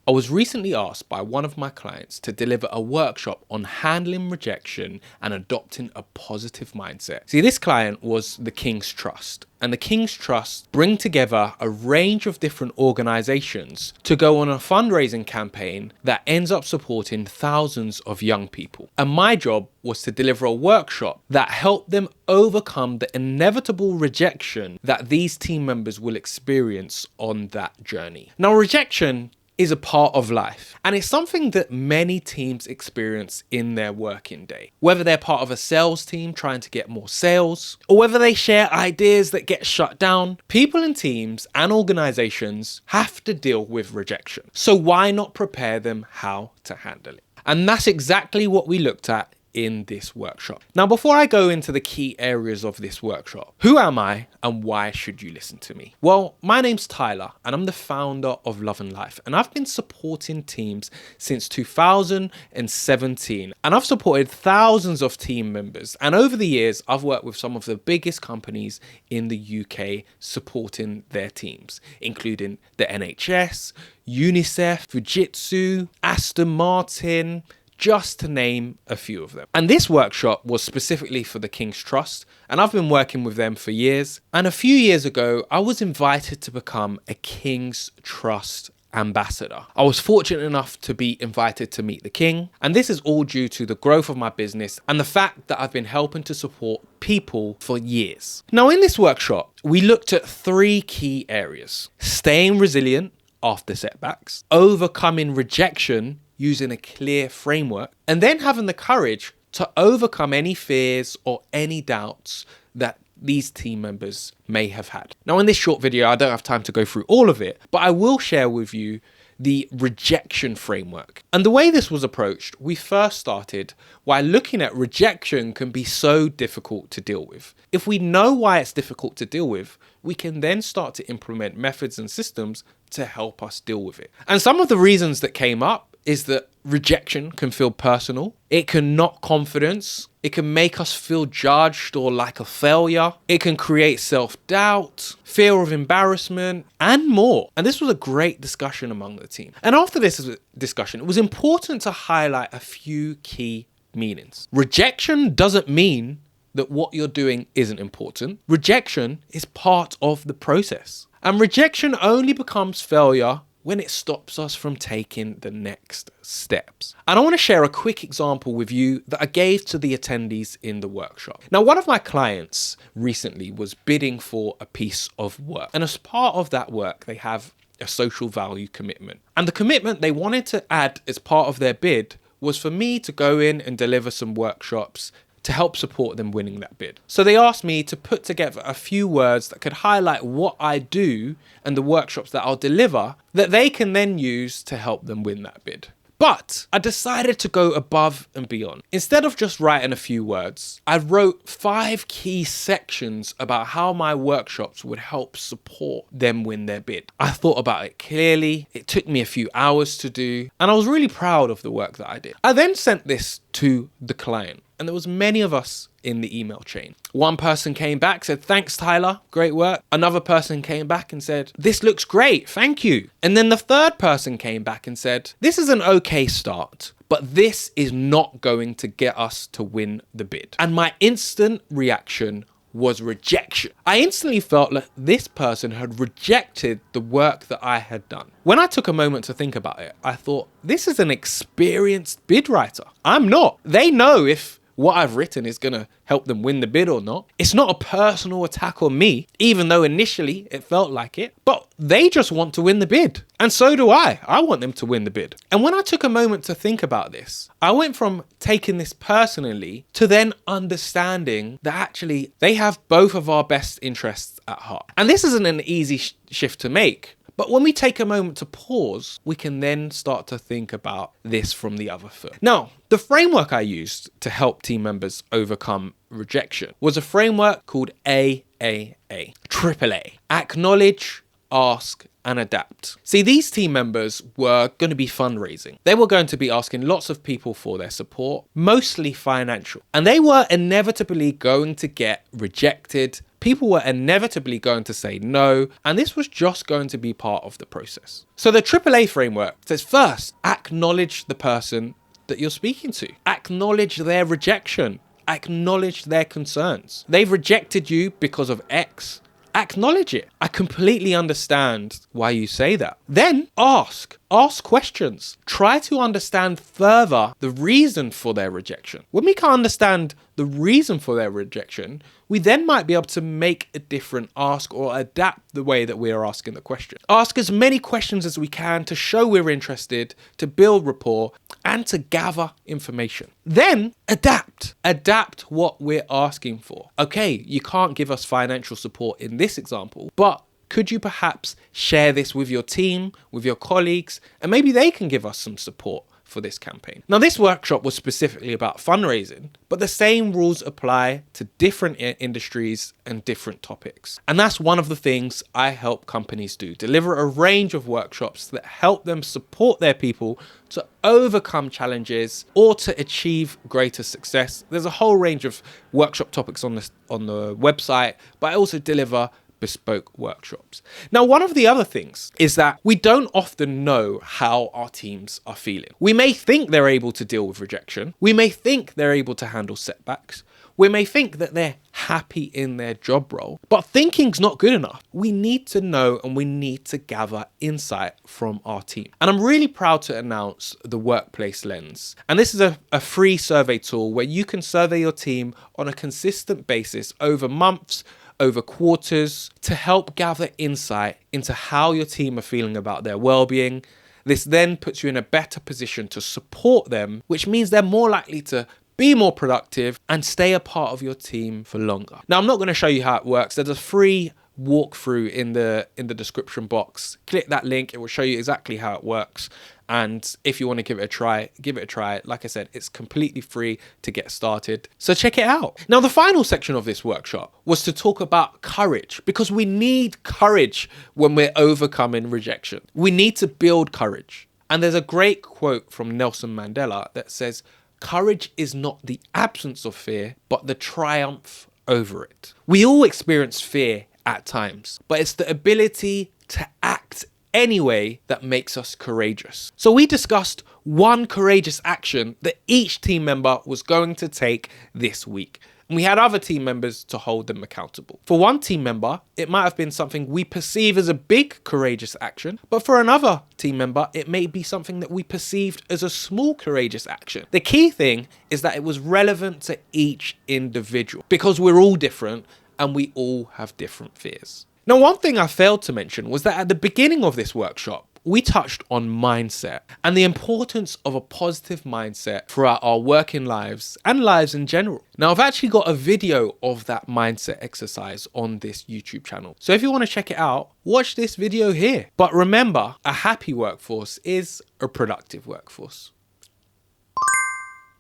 I was recently asked by one of my clients to deliver a workshop on handling rejection and adopting a positive mindset. See, this client was the King's Trust, and the King's Trust bring together a range of different organizations to go on a fundraising campaign that ends up supporting thousands of young people. And my job was to deliver a workshop that helped them overcome the inevitable rejection that these team members will experience on that journey. Now, rejection is a part of life, and it's something that many teams experience in their working day. Whether they're part of a sales team trying to get more sales, or whether they share ideas that get shut down, people in teams and organizations have to deal with rejection. So why not prepare them how to handle it? And that's exactly what we looked at in this workshop. Now, before I go into the key areas of this workshop, who am I and why should you listen to me? Well, my name's Tyler and I'm the founder of Love and Life, and I've been supporting teams since 2017, and I've supported thousands of team members, and over the years I've worked with some of the biggest companies in the UK supporting their teams, including the NHS, UNICEF, Fujitsu, Aston Martin, just to name a few of them. And this workshop was specifically for the King's Trust, and I've been working with them for years. And a few years ago, I was invited to become a King's Trust ambassador. I was fortunate enough to be invited to meet the King, and this is all due to the growth of my business and the fact that I've been helping to support people for years. Now, in this workshop, we looked at 3 key areas: staying resilient after setbacks, overcoming rejection using a clear framework, and then having the courage to overcome any fears or any doubts that these team members may have had. Now, in this short video, I don't have time to go through all of it, but I will share with you the rejection framework. And the way this was approached, we first started by looking at rejection can be so difficult to deal with. If we know why it's difficult to deal with, we can then start to implement methods and systems to help us deal with it. And some of the reasons that came up is that rejection can feel personal. It can knock confidence. It can make us feel judged or like a failure. It can create self-doubt, fear of embarrassment, and more. And this was a great discussion among the team. And after this discussion, it was important to highlight a few key meanings. Rejection doesn't mean that what you're doing isn't important. Rejection is part of the process. And rejection only becomes failure when it stops us from taking the next steps. And I want to share a quick example with you that I gave to the attendees in the workshop. Now, one of my clients recently was bidding for a piece of work. And as part of that work, they have a social value commitment. And the commitment they wanted to add as part of their bid was for me to go in and deliver some workshops to help support them winning that bid. So they asked me to put together a few words that could highlight what I do and the workshops that I'll deliver that they can then use to help them win that bid. But I decided to go above and beyond. Instead of just writing a few words, I wrote 5 key sections about how my workshops would help support them win their bid. I thought about it clearly. It took me a few hours to do, and I was really proud of the work that I did. I then sent this to the client, and there was many of us in the email chain. One person came back, said, "Thanks, Tyler, great work." Another person came back and said, "This looks great, thank you." And then the third person came back and said, "This is an okay start, but this is not going to get us to win the bid." And my instant reaction was rejection. I instantly felt like this person had rejected the work that I had done. When I took a moment to think about it, I thought, this is an experienced bid writer. I'm not. They know if what I've written is going to help them win the bid or not. It's not a personal attack on me, even though initially it felt like it, but they just want to win the bid. And so do I. I want them to win the bid. And when I took a moment to think about this, I went from taking this personally to then understanding that actually they have both of our best interests at heart. And this isn't an easy shift to make. But when we take a moment to pause, we can then start to think about this from the other foot. Now, the framework I used to help team members overcome rejection was a framework called AAA. AAA. Acknowledge, ask, and adapt. See, these team members were going to be fundraising. They were going to be asking lots of people for their support, mostly financial. And they were inevitably going to get rejected. People were inevitably going to say no, and this was just going to be part of the process. So the AAA framework says, first, acknowledge the person that you're speaking to. Acknowledge their rejection. Acknowledge their concerns. They've rejected you because of X. Acknowledge it. I completely understand why you say that. Then ask questions. Try to understand further the reason for their rejection. When we can't understand the reason for their rejection, we then might be able to make a different ask or adapt the way that we are asking the question. Ask as many questions as we can to show we're interested, to build rapport, and to gather information. Then adapt. Adapt what we're asking for. Okay, you can't give us financial support in this example, but could you perhaps share this with your team, with your colleagues, and maybe they can give us some support for this campaign. Now, this workshop was specifically about fundraising, but the same rules apply to different industries and different topics. And that's one of the things I help companies do, deliver a range of workshops that help them support their people to overcome challenges or to achieve greater success. There's a whole range of workshop topics on the website, but I also deliver bespoke workshops. Now, one of the other things is that we don't often know how our teams are feeling. We may think they're able to deal with rejection. We may think they're able to handle setbacks. We may think that they're happy in their job role, but thinking's not good enough. We need to know and we need to gather insight from our team. And I'm really proud to announce the Workplace Lens. And this is a free survey tool where you can survey your team on a consistent basis over months, over quarters, to help gather insight into how your team are feeling about their well-being. This then puts you in a better position to support them, which means they're more likely to be more productive and stay a part of your team for longer. Now, I'm not going to show you how it works. There's a free walkthrough in the description box. Click that link. It will show you exactly how it works. And if you want to give it a try, give it a try. Like I said, it's completely free to get started. So check it out. Now, the final section of this workshop was to talk about courage, because we need courage when we're overcoming rejection. We need to build courage. And there's a great quote from Nelson Mandela that says, "Courage is not the absence of fear, but the triumph over it." We all experience fear at times, but it's the ability to act anyway that makes us courageous. So we discussed one courageous action that each team member was going to take this week. And we had other team members to hold them accountable. For one team member, it might have been something we perceive as a big courageous action, but for another team member, it may be something that we perceived as a small courageous action. The key thing is that it was relevant to each individual, because we're all different and we all have different fears. Now, one thing I failed to mention was that at the beginning of this workshop, we touched on mindset and the importance of a positive mindset throughout our working lives and lives in general. Now, I've actually got a video of that mindset exercise on this YouTube channel. So if you want to check it out, watch this video here. But remember, a happy workforce is a productive workforce.